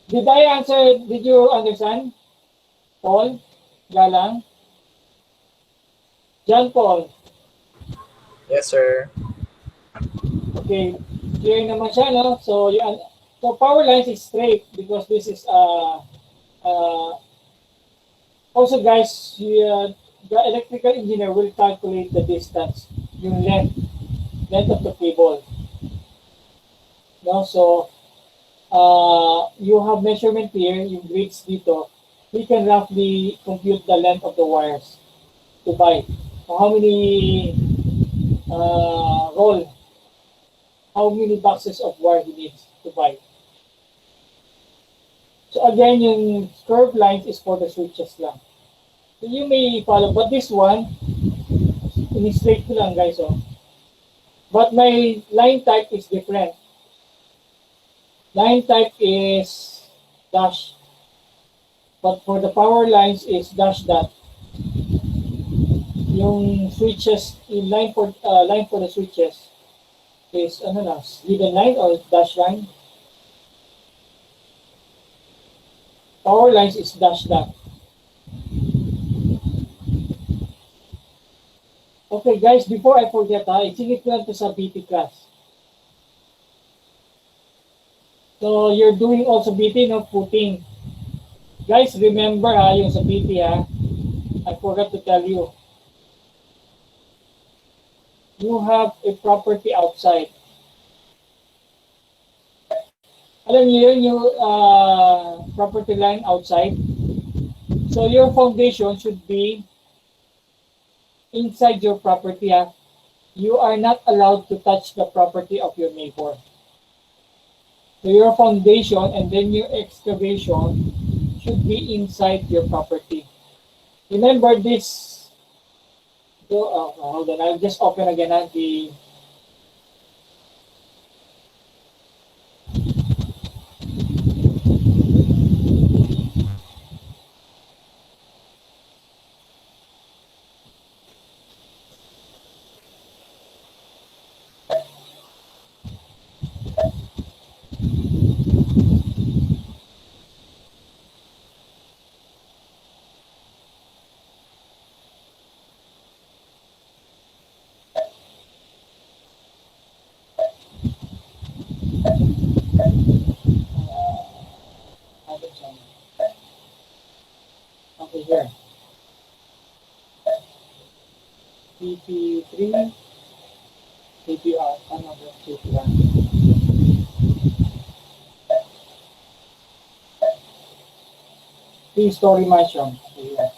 Did I answer? Did you understand? Paul Galang? John Paul.
Yes, sir.
Okay. Clear naman siya, no? So power lines is straight because this is also, guys, the electrical engineer will calculate the distance, yung length of the cable. No, so you have measurement here, yung grids dito. We can roughly compute the length of the wires to buy. So how many how many boxes of wire he needs to buy. So again, yung curved lines is for the switches lang. So you may follow, but this one, in-straight ko lang, guys, oh. But my line type is different. Line type is dash. But for the power lines is dash dot. Yung switches, in line for the switches is hidden line or dash line. Power lines is dash dot. Okay, guys, before I forget, isingit ko lang to sa BT class. So, you're doing also BT, no? Footing. Guys, remember, yung sa BT, I forgot to tell you. You have a property outside. Alam niyo yun, yung property line outside. So, your foundation should be inside your property. You are not allowed to touch the property of your neighbor. So, your foundation and then your excavation should be inside your property. Remember this. So, hold on. I'll just open again the okay, here. CP3, CPR, another CPR. Three-story mansion. Here.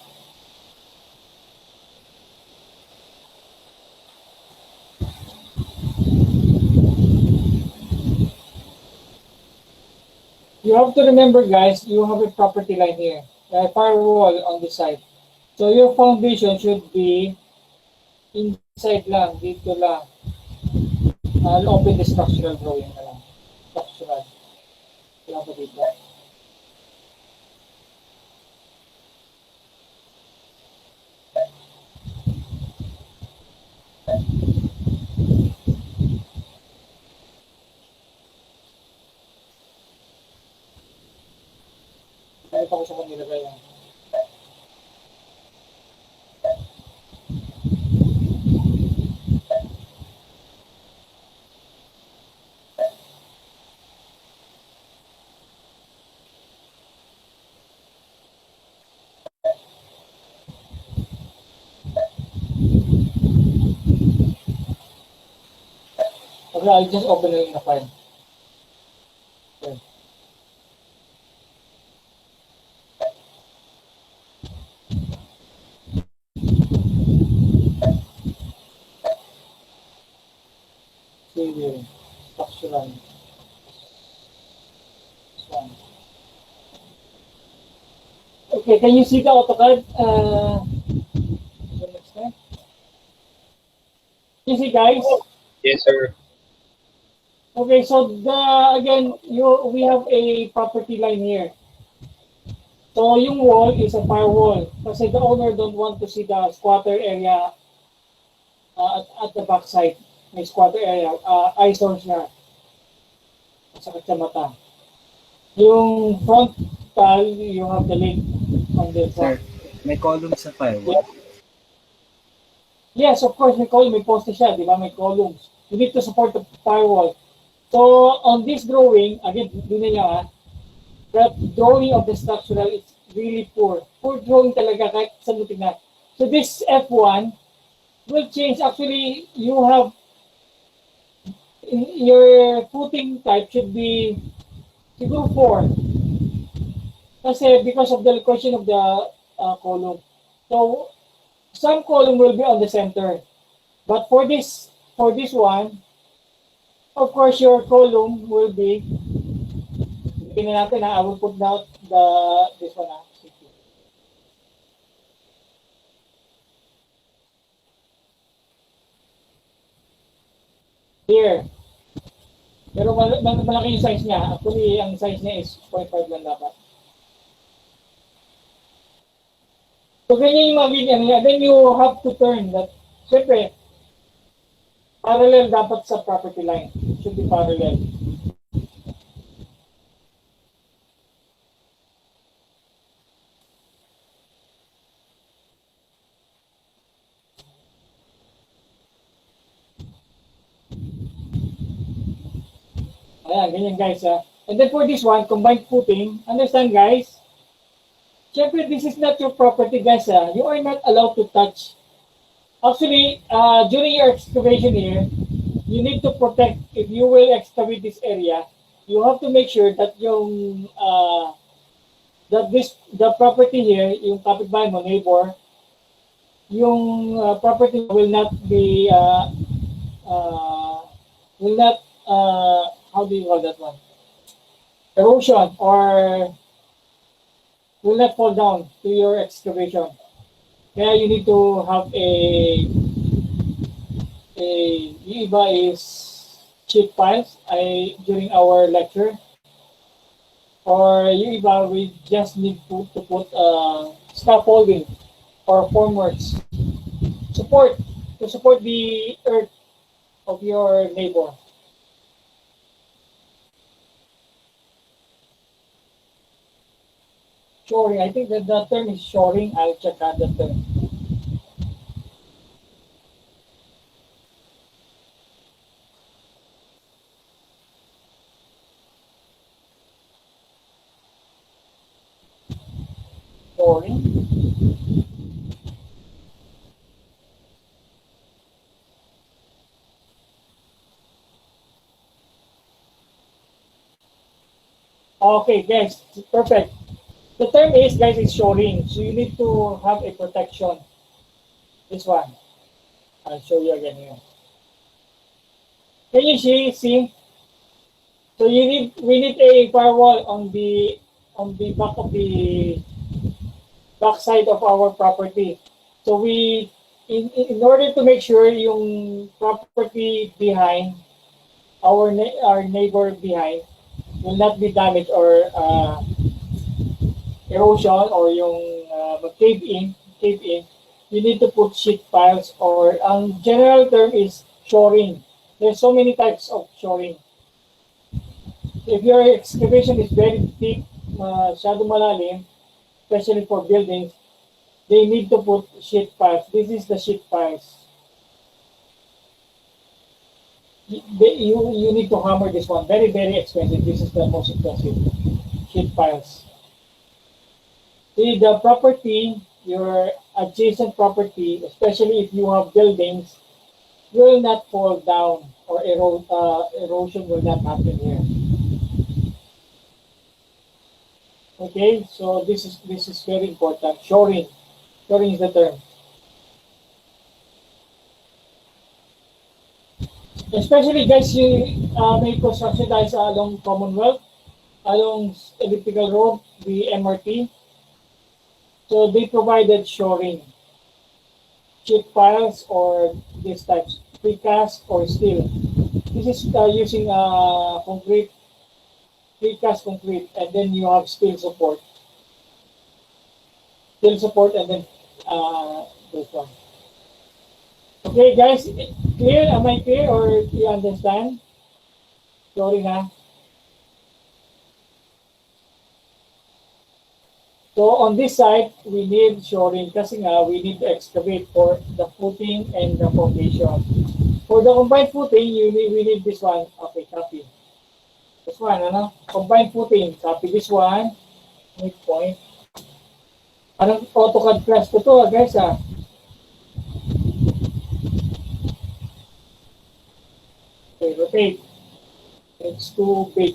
You have to remember, guys, you have a property line here. A firewall on the side. So your foundation should be inside lang, dito lang. I'll open the structural drawing na lang. Wala ba dito? Nakita ko sa kanila kaya. Okay, I'll just open it in the file. Okay. See here, structural. This one. Okay, can you see the AutoCAD? The next step. You see, guys?
Yes, sir.
Okay, so again, we have a property line here. So yung wall is a firewall kasi the owner don't want to see the squatter area at the backside. May squatter area, eyesore siya. Masakit sa mata. Yung frontal, you have the link on the front.
Sir, may column sa firewall.
Yes, of course, may column, may poste siya, di ba? May columns. You need to support the firewall. So, on this drawing, again, doon nila that drawing of the structural is really poor. Poor drawing talaga kahit saan mo tingnan. So, this F1 will change. Actually, you have, your footing type should be siguro 4. Kasi because of the location of the column. So, some column will be on the center. But for this one, of course, your column will be, tingnan natin I will put down this one Here. Pero malaki yung size niya. Actually, ang size niya is 0.5 lang dapat. So, ganyan yung mga ganyan niya. Then you have to turn that. Siyempre, parallel dapat sa property line. Should be parallel. Ayan, ganyan guys. And then for this one, combined footing, understand guys, syempre this is not your property guys. You are not allowed to touch. Actually, during your excavation here, you need to protect, if you will excavate this area, you have to make sure that yung, the property here, yung kapitbahay mo, neighbor, yung property will not be, how do you call that one? Erosion, or will not fall down to your excavation. Kaya you need to have yung iba is sheet piles during our lecture. Or yung iba, we just need to put scaffolding or formworks. To support the earth of your neighbor. Shoring, I think that the term is shoring. I'll check out the term. Shoring. Okay, guys, perfect. The term is, guys, is shoring. So you need to have a protection. This one. I'll show you again here. Can you see? So we need a firewall on the back of the back side of our property. So in order to make sure yung property behind our neighbor behind will not be damaged or erosion or yung cave in, you need to put sheet piles or ang general term is shoring. There's so many types of shoring. If your excavation is very deep, masyado malalim, especially for buildings, they need to put sheet piles. This is the sheet piles. You need to hammer this one. Very, very expensive. This is the most expensive. Sheet piles. See, the property, your adjacent property, especially if you have buildings, will not fall down or erosion will not happen here. Okay, so this is very important. Shoring is the term. Especially guys, you may construction guys along Commonwealth, along elliptical road, the MRT. So they provided shoring, sheet piles or these types, precast or steel. This is using concrete, precast concrete, and then you have steel support. Steel support and then this one. Okay guys, clear? Am I clear or you understand? Sorry na. So on this side, we need shoring kasi nga we need to excavate for the footing and the foundation. For the combined footing, we need this one. Okay, copy. This one, ano? Combined footing. Copy this one. Midpoint. Anong AutoCAD class ko to, guys, ah? Okay, rotate. It's too big.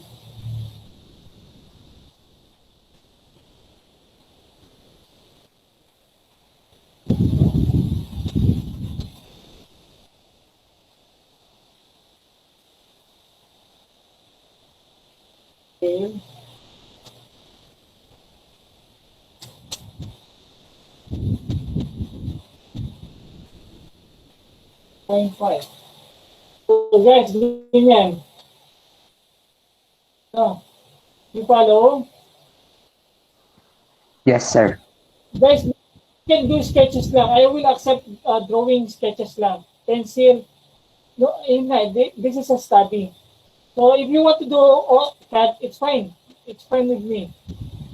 Okay. Point 5. So guys, ganyan. No. You follow?
Yes, sir.
Guys, you can do sketches lang. I will accept drawing sketches lang. Pencil. No, this is a study. So if you want to do CAD, it's fine. It's fine with me.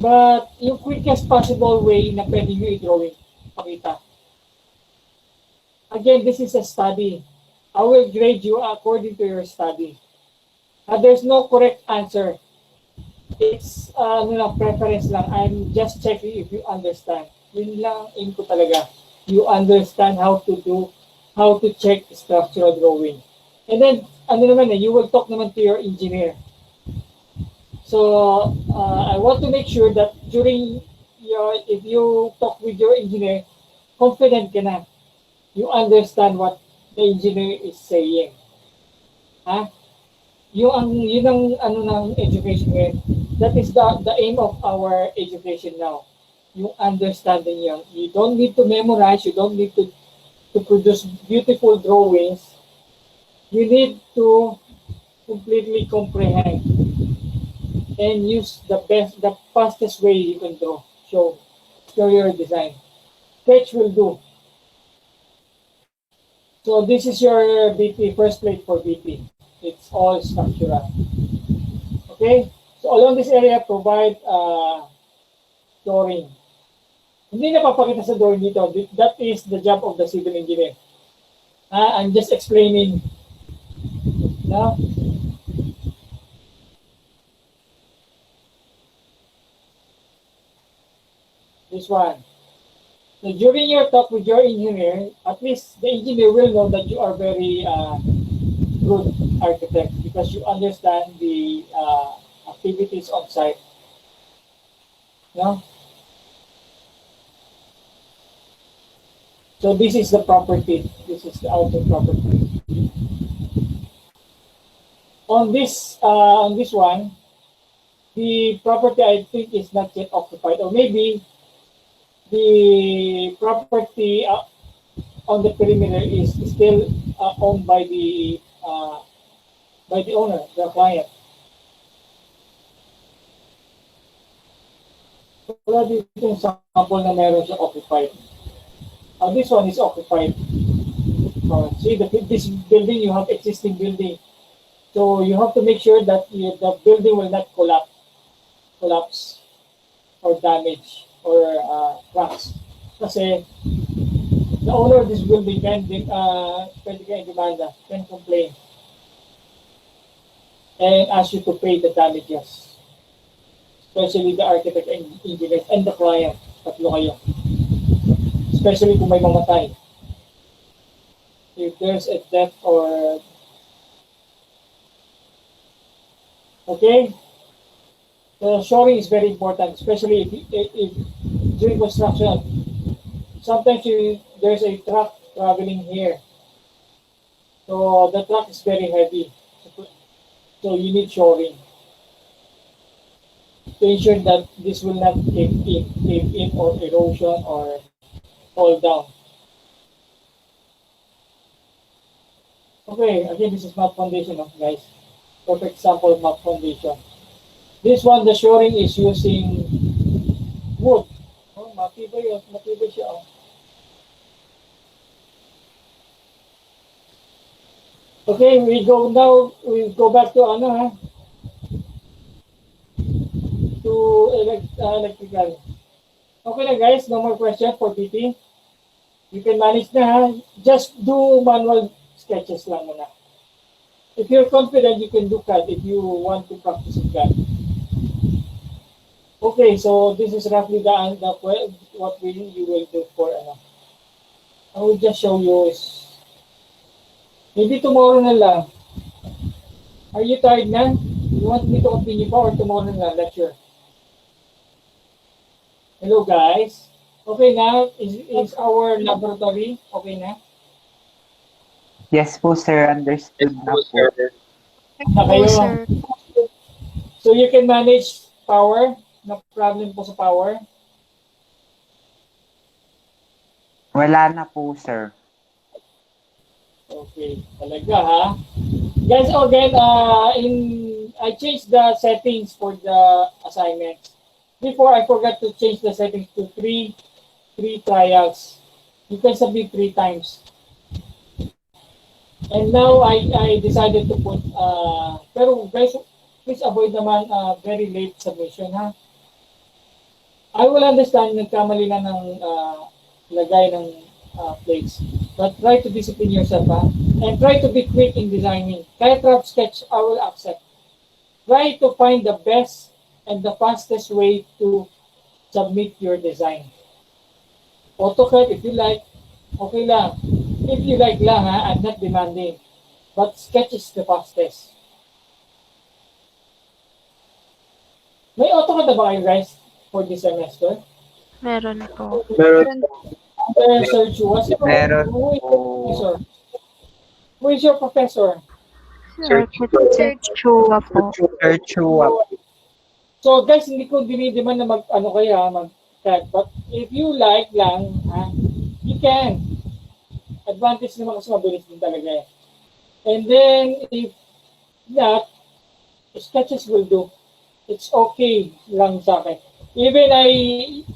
But yung quickest possible way na pwede nyo i-drawing, pakita. Again, this is a study. I will grade you according to your study. There's no correct answer. It's preference lang. I'm just checking if you understand. Yun lang aim ko talaga. You understand how to check structural drawing. And then, you will talk naman to your engineer. So, I want to make sure that if you talk with your engineer, confident ka na. You understand what the engineer is saying. Ha? Yun ang ng education ngayon. That is the aim of our education now. Yung understanding yan. You don't need to memorize, you don't need to produce beautiful drawings. You need to completely comprehend and use the fastest way you can draw. Show your design. Sketch will do. So this is your BP, first plate for BP. It's all structural. Okay? So along this area, provide drawing. Hindi na papakita sa drawing dito. That is the job of the civil engineer. I'm just explaining. No? This one. So during your talk with your engineer, at least the engineer will know that you are very good architect because you understand the activities on site. No? So this is the property. This is the outer property. On this one, the property I think is not yet occupied, or maybe the property on the perimeter is still owned by the owner, the client. Wala dito yung sample na meron siya occupied. This one is occupied. See, this building, you have existing building. So you have to make sure that the building will not collapse or damage or cracks. Kasi the owner of this building can complain and ask you to pay the damages. Especially the architect and engineers and the client. Tatlo kayo. Especially kung may mamatay. If there's a death or... Okay? The shoring is very important, especially if during construction. Sometimes there's a truck traveling here. So the truck is very heavy. So you need shoring to ensure that this will not cave in or erosion or fall down. Okay, again, this is map foundation, guys. Perfect example of map foundation. This one, the shoring is using wood. Oh, matibay siya. Oh. Okay, we go back to to electrical. Okay na guys, no more question for PT. You can manage na. Just do manual sketches lang muna. If you're confident, you can do CAD if you want to practice in CAD. Okay, so this is roughly what you will do for I will just show you is maybe tomorrow na lang. Are you tired na? You want me to continue pa or tomorrow na lecture? Hello guys. Okay na? Is our laboratory okay na?
Yes po, sir. Understood na po.
Okay,
sir.
so you can manage power? No problem po sa power?
Wala na po, sir.
Okay, talaga ha. Guys, again, I changed the settings for the assignments. Before, I forgot to change the settings to three trials. You can submit 3 times. And now, I decided to put, pero guys, please avoid naman very late submission, ha? I will understand nagkamali na ng lagay ng plates. But try to discipline yourself, ha? And try to be quick in designing. Kahit rough sketch, I will accept. Try to find the best and the fastest way to submit your design. AutoCAD, if you like, okay lang. If you like lang, ha? I'm not demanding. But sketch is the fastest. May AutoCAD na ba kayo, guys, for this semester?
Meron po.
Meron.
Sir Chua,
Meron
professor? Who is your professor?
Sir Chua po.
Sir Chua.
So guys, hindi ko dinidiman na mag-CAD. But if you like lang, you can. Advantage naman kasi mabilis din talaga eh. And then, if not, sketches will do. It's okay lang sa akin. Even I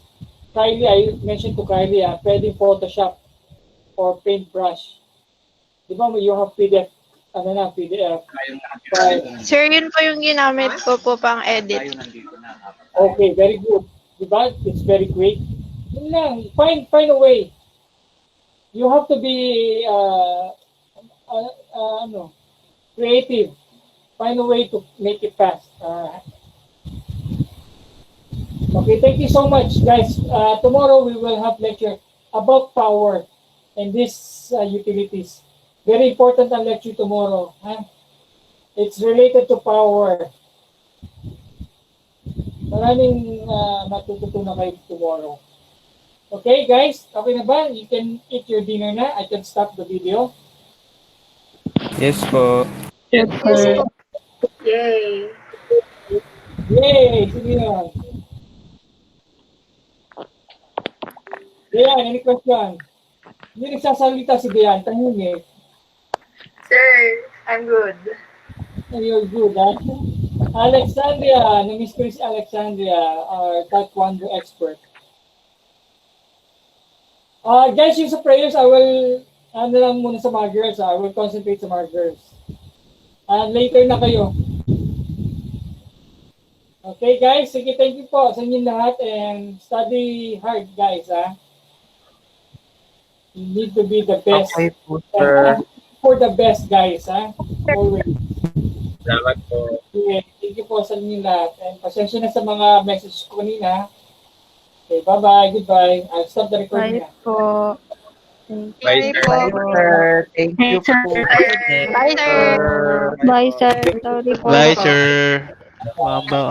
mentioned to Kylie, pwede Photoshop or paintbrush. Di ba, you have PDF, PDF.
Sir, yun po yung ginamit ko po pang edit.
Okay, very good. Di ba? It's very quick. Yun lang, find a way. You have to be creative. Find a way to make it fast. Okay, thank you so much, guys. Tomorrow we will have lecture about power and these utilities. Very important ang lecture tomorrow. It's related to power. Maraming matututunan kayo tomorrow. Okay, guys? Okay na ba? You can eat your dinner na. I can stop the video.
Yes po.
Yes, sir.
Yay!
Yay! Sige na. Dayan, any question? Hindi nagsasalita si Dayan. Tanong
Sir, I'm good.
You're good, ha? Alexandria, na-miss ko si Alexandria, our taekwondo expert. Guys, yung sa prayers, I will, lang muna sa mga girls, I will concentrate sa mga girls. Later na kayo. Okay, guys, sige, thank you po sa inyong lahat and study hard, guys, You need to be the best.
Okay po, sir.
For the best, guys, Always.
Salamat po.
Okay, thank you po sa inyong lahat. And pasensya na sa mga message ko kanina. Okay, bye-bye, goodbye. I'll stop the recording
Bye
na.
po.
Bye, sir.
Bye, sir. Thank you po.
Bye, sir.
Bye, sir. Sorry po.
Bye, sir. Mamba.